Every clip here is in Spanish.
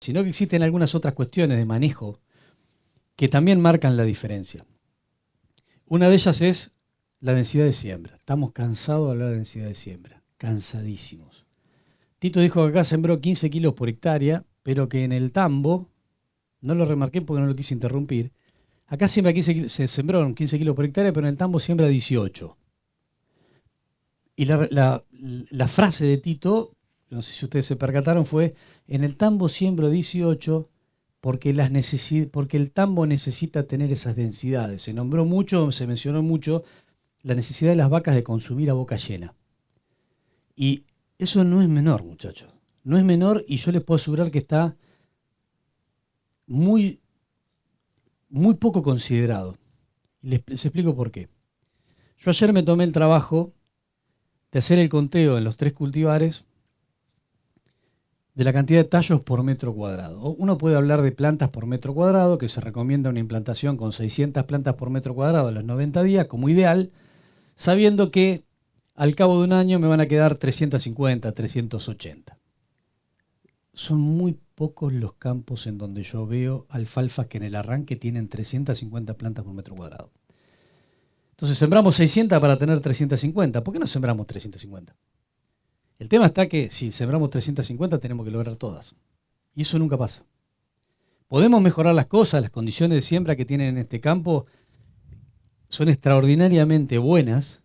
sino que existen algunas otras cuestiones de manejo que también marcan la diferencia. Una de ellas es la densidad de siembra. Estamos cansados de hablar de densidad de siembra, cansadísimos. Tito dijo que acá sembró 15 kilos por hectárea, pero que en el tambo, no lo remarqué porque no lo quise interrumpir, acá se sembraron 15 kilos por hectárea, pero en el tambo siembra 18. Y la frase de Tito, no sé si ustedes se percataron, fue: en el tambo siembro 18 porque el tambo necesita tener esas densidades. Se mencionó mucho la necesidad de las vacas de consumir a boca llena. Y eso no es menor, muchachos. No es menor, y yo les puedo asegurar que está muy, muy poco considerado. Y les explico por qué. Yo ayer me tomé el trabajo de hacer el conteo en los 3 cultivares de la cantidad de tallos por metro cuadrado. Uno puede hablar de plantas por metro cuadrado, que se recomienda una implantación con 600 plantas por metro cuadrado a los 90 días como ideal, sabiendo que al cabo de un año me van a quedar 350, 380. Son muy pocos los campos en donde yo veo alfalfas que en el arranque tienen 350 plantas por metro cuadrado. Entonces sembramos 600 para tener 350. ¿Por qué no sembramos 350? El tema está que si sembramos 350 tenemos que lograr todas. Y eso nunca pasa. Podemos mejorar las cosas, las condiciones de siembra que tienen en este campo son extraordinariamente buenas,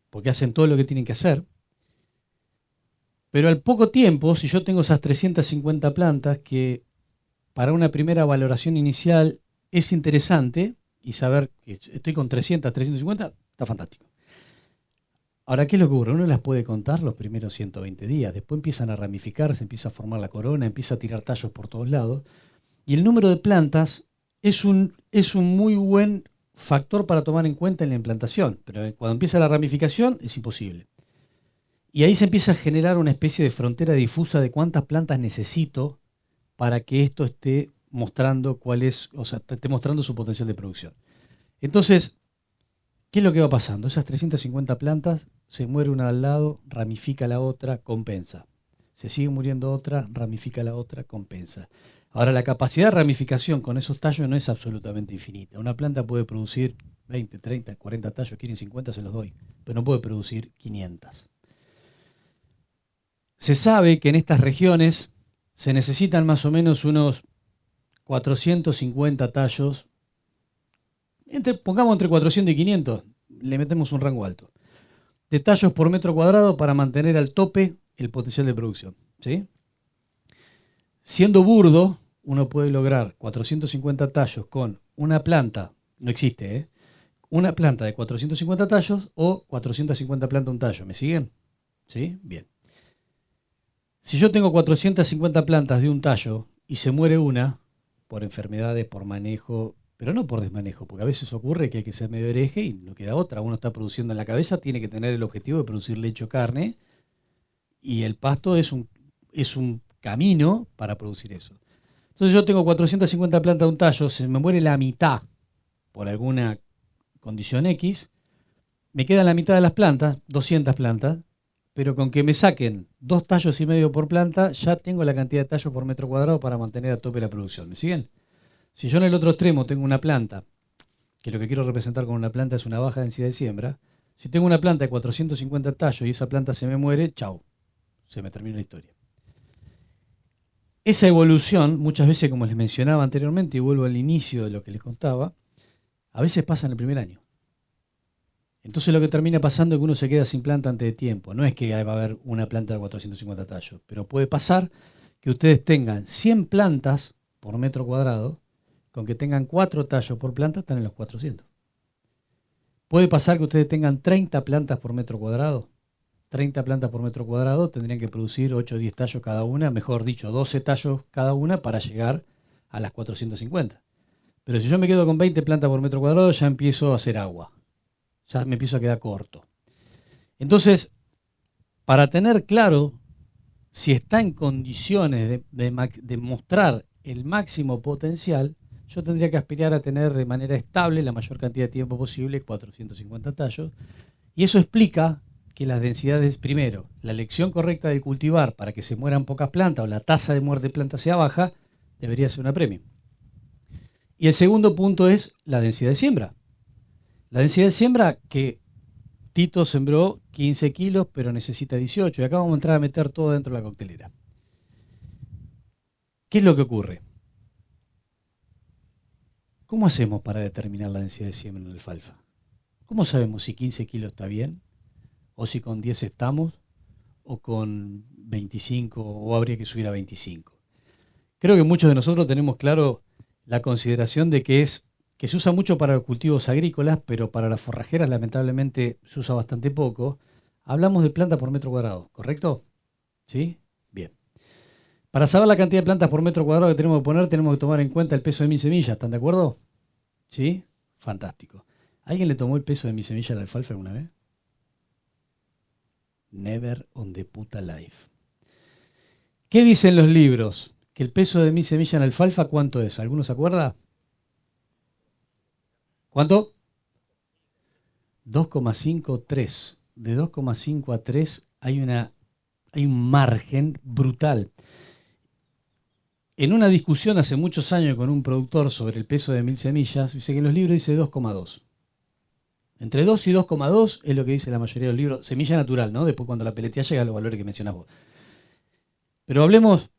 porque hacen todo lo que tienen que hacer. Pero al poco tiempo, si yo tengo esas 350 plantas, que para una primera valoración inicial es interesante, y saber que estoy con 300, 350, está fantástico. Ahora, ¿qué es lo que ocurre? Uno las puede contar los primeros 120 días, después empiezan a ramificarse, empieza a formar la corona, empieza a tirar tallos por todos lados, y el número de plantas es un muy buen factor para tomar en cuenta en la implantación, pero cuando empieza la ramificación es imposible. Y ahí se empieza a generar una especie de frontera difusa de cuántas plantas necesito para que esto esté mostrando esté mostrando su potencial de producción. Entonces, ¿qué es lo que va pasando? Esas 350 plantas, se muere una al lado, ramifica la otra, compensa. Se sigue muriendo otra, ramifica la otra, compensa. Ahora, la capacidad de ramificación con esos tallos no es absolutamente infinita. Una planta puede producir 20, 30, 40 tallos, quieren 50, se los doy, pero no puede producir 500. Se sabe que en estas regiones se necesitan más o menos unos 450 tallos, pongamos entre 400 y 500, le metemos un rango alto, de tallos por metro cuadrado para mantener al tope el potencial de producción, ¿sí? Siendo burdo, uno puede lograr 450 tallos con una planta, no existe, una planta de 450 tallos o 450 plantas un tallo, ¿me siguen? ¿Sí? Bien. Si yo tengo 450 plantas de un tallo y se muere una, por enfermedades, por manejo, pero no por desmanejo, porque a veces ocurre que hay que ser medio hereje y no queda otra. Uno está produciendo en la cabeza, tiene que tener el objetivo de producir leche o carne, y el pasto es un camino para producir eso. Entonces yo tengo 450 plantas de un tallo, se me muere la mitad por alguna condición X, me queda la mitad de las plantas, 200 plantas, pero con que me saquen 2 tallos y medio por planta, ya tengo la cantidad de tallos por metro cuadrado para mantener a tope la producción. ¿Me siguen? Si yo en el otro extremo tengo una planta, que lo que quiero representar con una planta es una baja densidad de siembra, si tengo una planta de 450 tallos y esa planta se me muere, chau, se me termina la historia. Esa evolución, muchas veces, como les mencionaba anteriormente, y vuelvo al inicio de lo que les contaba, a veces pasa en el primer año. Entonces lo que termina pasando es que uno se queda sin planta antes de tiempo. No es que va a haber una planta de 450 tallos, pero puede pasar que ustedes tengan 100 plantas por metro cuadrado, con que tengan 4 tallos por planta, están en los 400. Puede pasar que ustedes tengan 30 plantas por metro cuadrado. 30 plantas por metro cuadrado tendrían que producir 8 o 10 tallos cada una, mejor dicho, 12 tallos cada una para llegar a las 450. Pero si yo me quedo con 20 plantas por metro cuadrado, ya empiezo a hacer agua. Ya me empiezo a quedar corto. Entonces, para tener claro si está en condiciones de mostrar el máximo potencial, yo tendría que aspirar a tener de manera estable la mayor cantidad de tiempo posible, 450 tallos. Y eso explica que las densidades, primero, la elección correcta de cultivar para que se mueran pocas plantas o la tasa de muerte de plantas sea baja, debería ser una premio. Y el segundo punto es la densidad de siembra. La densidad de siembra que Tito sembró 15 kilos, pero necesita 18. Y acá vamos a entrar a meter todo dentro de la coctelera. ¿Qué es lo que ocurre? ¿Cómo hacemos para determinar la densidad de siembra en la alfalfa? ¿Cómo sabemos si 15 kilos está bien? ¿O si con 10 estamos? ¿O con 25? ¿O habría que subir a 25? Creo que muchos de nosotros tenemos claro la consideración de que se usa mucho para los cultivos agrícolas, pero para las forrajeras lamentablemente se usa bastante poco. Hablamos de planta por metro cuadrado, ¿correcto? ¿Sí? Bien. Para saber la cantidad de plantas por metro cuadrado que tenemos que poner, tenemos que tomar en cuenta el peso de 1000 semillas, ¿están de acuerdo? ¿Sí? Fantástico. ¿Alguien le tomó el peso de 1000 semillas a la alfalfa alguna vez? Never on the puta life. ¿Qué dicen los libros? Que el peso de 1000 semillas en alfalfa, ¿cuánto es? ¿Alguno se acuerda? ¿Cuánto? 2,5, 3. De 2,5 a 3 hay un margen brutal. En una discusión hace muchos años con un productor sobre el peso de 1000 semillas, dice que en los libros dice 2,2. Entre 2 y 2,2 es lo que dice la mayoría de los libros. Semilla natural, ¿no? Después cuando la peletea llega a los valores que mencionás vos. Pero hablemos,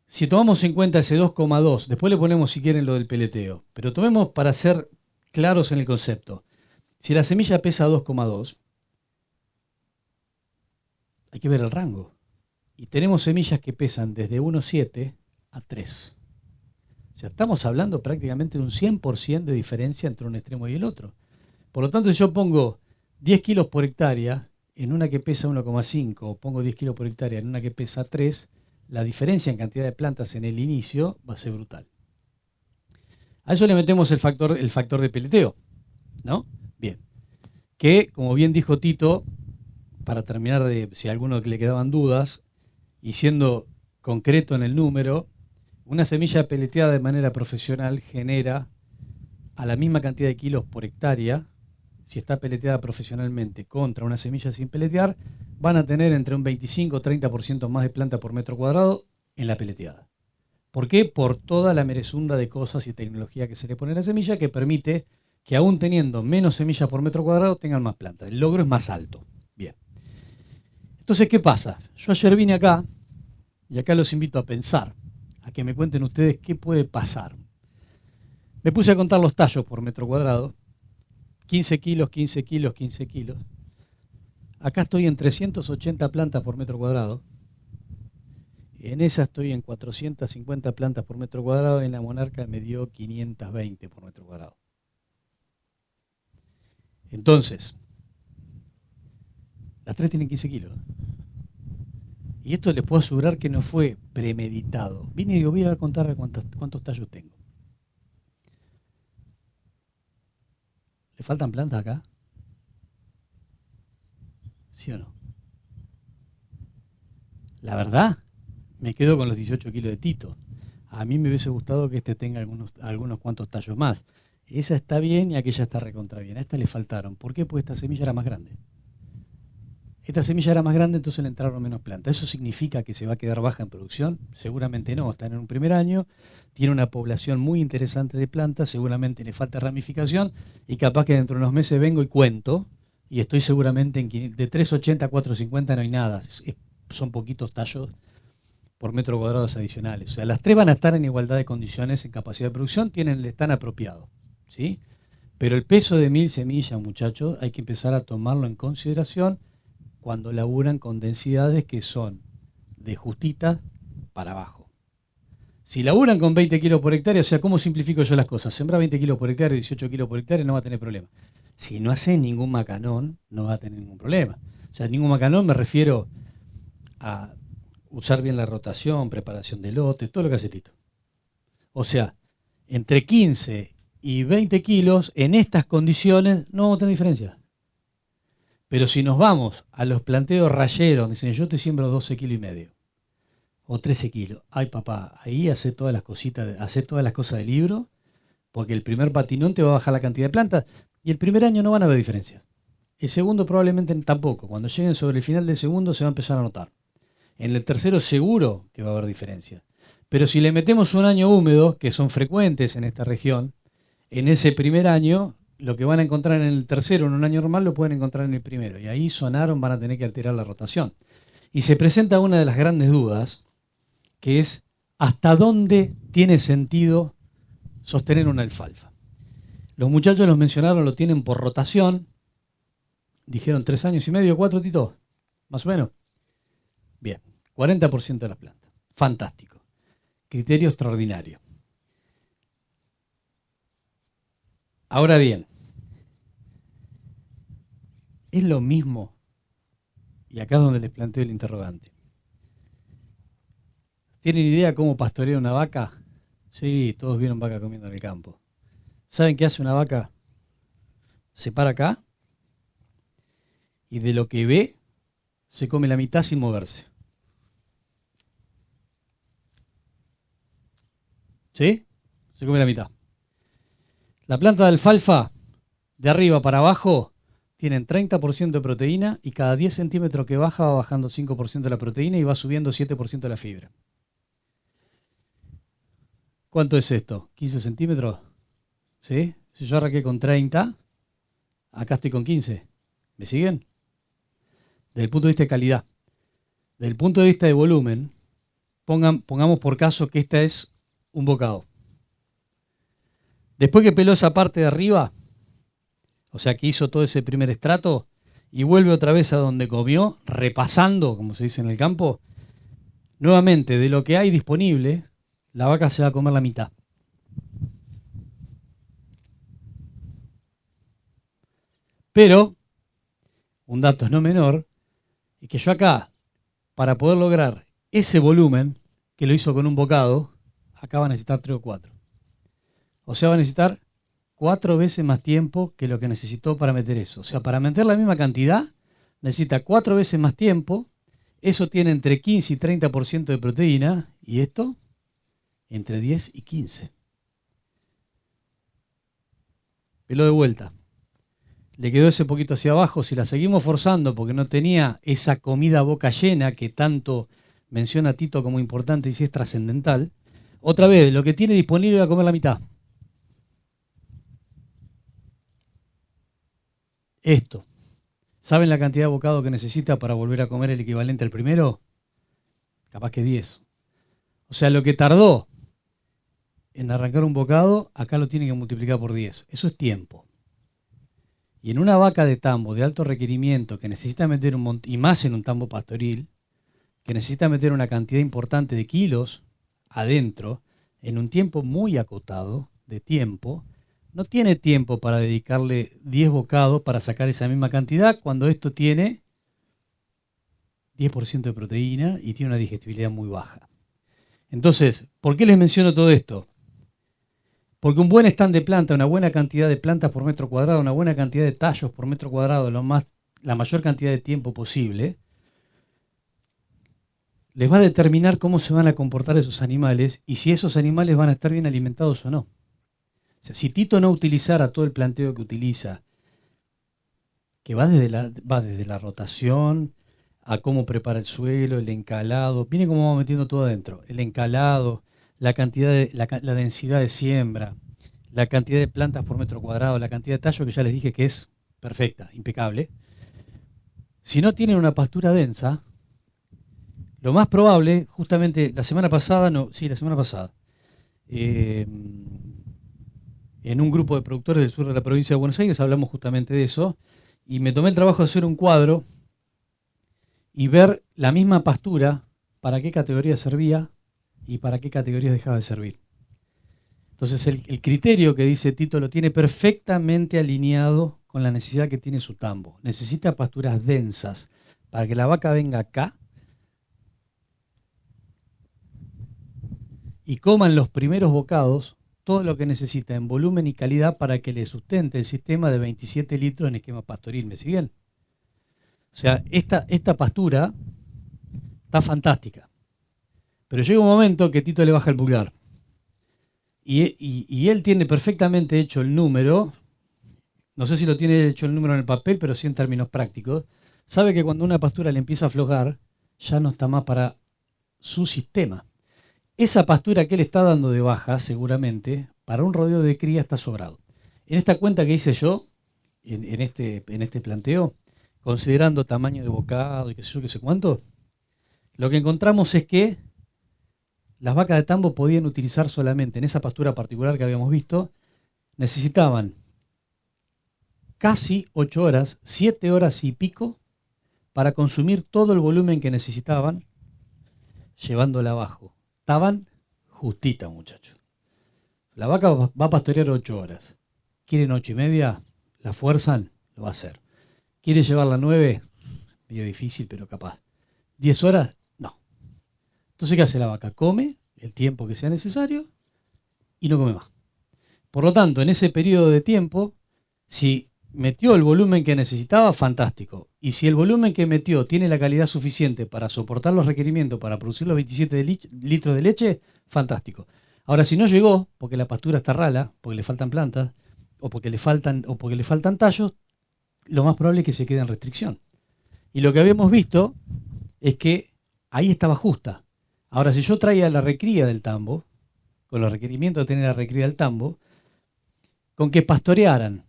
si tomamos en cuenta ese 2,2, después le ponemos si quieren lo del peleteo, pero tomemos para ser claros en el concepto. Si la semilla pesa 2,2, hay que ver el rango. Y tenemos semillas que pesan desde 1,7 a 3. O sea, estamos hablando prácticamente de un 100% de diferencia entre un extremo y el otro. Por lo tanto, si yo pongo 10 kilos por hectárea en una que pesa 1,5 o pongo 10 kilos por hectárea en una que pesa 3, la diferencia en cantidad de plantas en el inicio va a ser brutal. A eso le metemos el factor de peleteo, ¿no? Bien. Que, como bien dijo Tito, para terminar de, si a alguno le quedaban dudas, y siendo concreto en el número, una semilla peleteada de manera profesional genera a la misma cantidad de kilos por hectárea, si está peleteada profesionalmente contra una semilla sin peletear, van a tener entre un 25 o 30% más de planta por metro cuadrado en la peleteada. ¿Por qué? Por toda la merezunda de cosas y tecnología que se le pone a la semilla que permite que aún teniendo menos semillas por metro cuadrado tengan más planta. El logro es más alto. Bien. Entonces, ¿qué pasa? Yo ayer vine acá y acá los invito a pensar, a que me cuenten ustedes qué puede pasar. Me puse a contar los tallos por metro cuadrado. 15 kilos, 15 kilos, 15 kilos. Acá estoy en 380 plantas por metro cuadrado. En esa estoy en 450 plantas por metro cuadrado. En la Monarca me dio 520 por metro cuadrado. Entonces, las tres tienen 15 kilos. Y esto les puedo asegurar que no fue premeditado. Vine y digo, voy a contar cuántos tallos tengo. ¿Le faltan plantas acá? ¿Sí o no? La verdad, me quedo con los 18 kilos de Tito. A mí me hubiese gustado que este tenga algunos cuantos tallos más. Esa está bien y aquella está recontra bien. A esta le faltaron. ¿Por qué? Porque esta semilla era más grande. Esta semilla era más grande, entonces le entraron menos plantas. ¿Eso significa que se va a quedar baja en producción? Seguramente no. Está en un primer año, tiene una población muy interesante de plantas, seguramente le falta ramificación y capaz que dentro de unos meses vengo y cuento y estoy seguramente de 380 a 450 no hay nada. Son poquitos tallos por metro cuadrado adicionales. O sea, las tres van a estar en igualdad de condiciones en capacidad de producción, están apropiados, ¿sí? Pero el peso de 1000 semillas, muchachos, hay que empezar a tomarlo en consideración cuando laburan con densidades que son de justita para abajo. Si laburan con 20 kilos por hectárea, o sea, ¿cómo simplifico yo las cosas? Sembra 20 kilos por hectárea, 18 kilos por hectárea, no va a tener problema. Si no hace ningún macanón, no va a tener ningún problema. O sea, ningún macanón me refiero a usar bien la rotación, preparación de lotes, todo lo que hace Tito. O sea, entre 15 y 20 kilos, en estas condiciones, no vamos a tener diferencia. Pero si nos vamos a los planteos rayeros, dicen yo te siembro 12 kilos y medio o 13 kilos. Ay papá, ahí hace todas las cositas, hace todas las cosas del libro, porque el primer patinón te va a bajar la cantidad de plantas y el primer año no van a haber diferencia. El segundo probablemente tampoco. Cuando lleguen sobre el final del segundo se va a empezar a notar. En el tercero seguro que va a haber diferencia. Pero si le metemos un año húmedo, que son frecuentes en esta región, en ese primer año, lo que van a encontrar en el tercero en un año normal lo pueden encontrar en el primero. Y ahí sonaron, van a tener que alterar la rotación. Y se presenta una de las grandes dudas, que es hasta dónde tiene sentido sostener una alfalfa. Los muchachos los mencionaron, lo tienen por rotación. Dijeron 3 años y medio, 4, Tito, más o menos. Bien, 40% de las plantas. Fantástico. Criterio extraordinario. Ahora bien, es lo mismo, y acá es donde les planteo el interrogante. ¿Tienen idea cómo pastorea una vaca? Sí, todos vieron vaca comiendo en el campo. ¿Saben qué hace una vaca? Se para acá y de lo que ve se come la mitad sin moverse. ¿Sí? Se come la mitad. La planta de alfalfa, de arriba para abajo, tienen 30% de proteína y cada 10 centímetros que baja va bajando 5% de la proteína y va subiendo 7% de la fibra. ¿Cuánto es esto? ¿15 centímetros? ¿Sí? Si yo arranqué con 30, acá estoy con 15. ¿Me siguen? Desde el punto de vista de calidad. Desde el punto de vista de volumen, pongamos por caso que esta es un bocado. Después que peló esa parte de arriba, o sea que hizo todo ese primer estrato y vuelve otra vez a donde comió, repasando, como se dice en el campo, nuevamente de lo que hay disponible, la vaca se va a comer la mitad. Pero, un dato no menor, es que yo acá, para poder lograr ese volumen que lo hizo con un bocado, acá va a necesitar 3 o 4. O sea, va a necesitar 4 veces más tiempo que lo que necesitó para meter eso. O sea, para meter la misma cantidad, necesita 4 veces más tiempo. Eso tiene entre 15 y 30% de proteína. Y esto, entre 10 y 15. Pelo de vuelta. Le quedó ese poquito hacia abajo. Si la seguimos forzando porque no tenía esa comida a boca llena que tanto menciona Tito como importante y si es trascendental, otra vez, lo que tiene disponible va a comer la mitad. Esto. ¿Saben la cantidad de bocado que necesita para volver a comer el equivalente al primero? Capaz que 10. O sea, lo que tardó en arrancar un bocado, acá lo tiene que multiplicar por 10. Eso es tiempo. Y en una vaca de tambo de alto requerimiento que necesita meter y más en un tambo pastoril, que necesita meter una cantidad importante de kilos adentro, en un tiempo muy acotado de tiempo, no tiene tiempo para dedicarle 10 bocados para sacar esa misma cantidad cuando esto tiene 10% de proteína y tiene una digestibilidad muy baja. Entonces, ¿por qué les menciono todo esto? Porque un buen stand de planta, una buena cantidad de plantas por metro cuadrado, una buena cantidad de tallos por metro cuadrado, la mayor cantidad de tiempo posible, les va a determinar cómo se van a comportar esos animales y si esos animales van a estar bien alimentados o no. O sea, si Tito no utilizara todo el planteo que utiliza, que va desde la rotación a cómo prepara el suelo, el encalado, viene como va metiendo todo adentro, el encalado, la cantidad la densidad de siembra, la cantidad de plantas por metro cuadrado, la cantidad de tallo que ya les dije que es perfecta, impecable. Si no tienen una pastura densa, lo más probable, justamente la semana pasada, en un grupo de productores del sur de la provincia de Buenos Aires hablamos justamente de eso y me tomé el trabajo de hacer un cuadro y ver la misma pastura, para qué categoría servía y para qué categorías dejaba de servir. Entonces el criterio que dice Tito lo tiene perfectamente alineado con la necesidad que tiene su tambo. Necesita pasturas densas para que la vaca venga acá y coman los primeros bocados todo lo que necesita en volumen y calidad para que le sustente el sistema de 27 litros en esquema pastoril. ¿Me siguen? O sea, esta pastura está fantástica. Pero llega un momento que Tito le baja el pulgar. Y él tiene perfectamente hecho el número, no sé si lo tiene hecho el número en el papel, pero sí en términos prácticos, sabe que cuando una pastura le empieza a aflojar, ya no está más para su sistema. Esa pastura que le está dando de baja, seguramente, para un rodeo de cría está sobrado. En esta cuenta que hice yo, en este planteo, considerando tamaño de bocado y qué sé yo, qué sé cuánto, lo que encontramos es que las vacas de tambo podían utilizar solamente en esa pastura particular que habíamos visto, necesitaban casi 8 horas, 7 horas y pico, para consumir todo el volumen que necesitaban, llevándola abajo. Estaban justitas, muchachos. La vaca va a pastorear 8 horas. ¿Quieren 8 y media? La fuerzan, lo va a hacer. ¿Quiere llevarla a 9? Medio difícil, pero capaz. ¿10 horas? No. Entonces, ¿qué hace la vaca? Come el tiempo que sea necesario y no come más. Por lo tanto, en ese periodo de tiempo, si metió el volumen que necesitaba, fantástico. Y si el volumen que metió tiene la calidad suficiente para soportar los requerimientos para producir los 27 litros de leche, fantástico. Ahora, si no llegó, porque la pastura está rala, porque le faltan plantas, o porque le faltan tallos, lo más probable es que se quede en restricción. Y lo que habíamos visto es que ahí estaba justa. Ahora, si yo traía la recría del tambo, con los requerimientos de tener la recría del tambo, con que pastorearan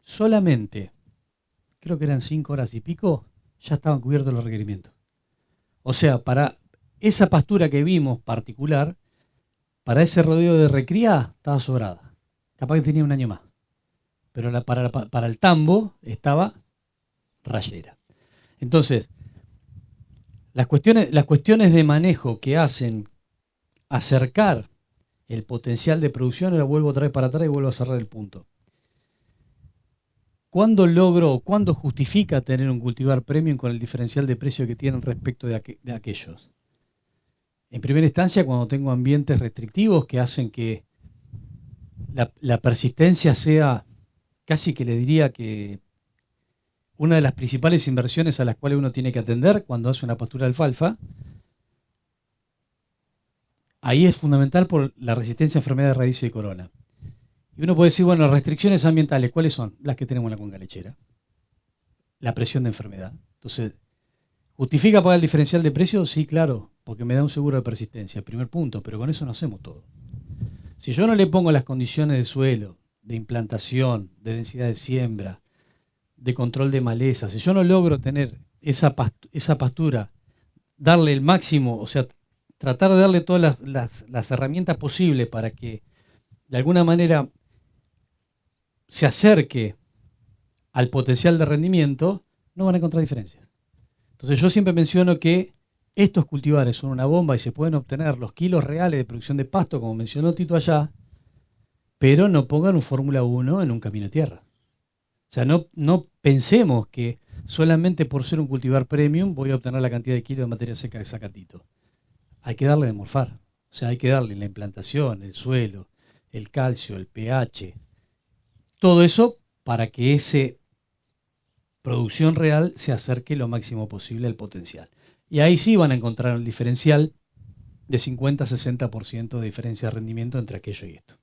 solamente, creo que eran 5 horas y pico, ya estaban cubiertos los requerimientos. O sea, para esa pastura que vimos particular, para ese rodeo de recría, estaba sobrada. Capaz que tenía un año más. Pero para el tambo estaba rayera. Entonces, las cuestiones de manejo que hacen acercar el potencial de producción, ahora vuelvo otra vez para atrás y vuelvo a cerrar el punto. ¿Cuándo justifica tener un cultivar premium con el diferencial de precio que tienen respecto de aquellos? En primera instancia, cuando tengo ambientes restrictivos que hacen que la persistencia sea, casi que le diría que una de las principales inversiones a las cuales uno tiene que atender cuando hace una pastura de alfalfa, ahí es fundamental por la resistencia a enfermedades de raíz y corona. Y uno puede decir, bueno, restricciones ambientales, ¿cuáles son? Las que tenemos en la cuenca lechera. La presión de enfermedad. Entonces, ¿justifica pagar el diferencial de precio? Sí, claro, porque me da un seguro de persistencia, primer punto, pero con eso no hacemos todo. Si yo no le pongo las condiciones de suelo, de implantación, de densidad de siembra, de control de maleza, si yo no logro tener esa pastura, darle el máximo, o sea, tratar de darle todas las herramientas posibles para que de alguna manera se acerque al potencial de rendimiento, no van a encontrar diferencias. Entonces yo siempre menciono que estos cultivares son una bomba y se pueden obtener los kilos reales de producción de pasto, como mencionó Tito allá, pero no pongan un Fórmula 1 en un camino de tierra. O sea, no pensemos que solamente por ser un cultivar premium voy a obtener la cantidad de kilos de materia seca que saca Tito. Hay que darle de morfar. O sea, hay que darle la implantación, el suelo, el calcio, el pH, todo eso para que esa producción real se acerque lo máximo posible al potencial. Y ahí sí van a encontrar el diferencial de 50-60% de diferencia de rendimiento entre aquello y esto.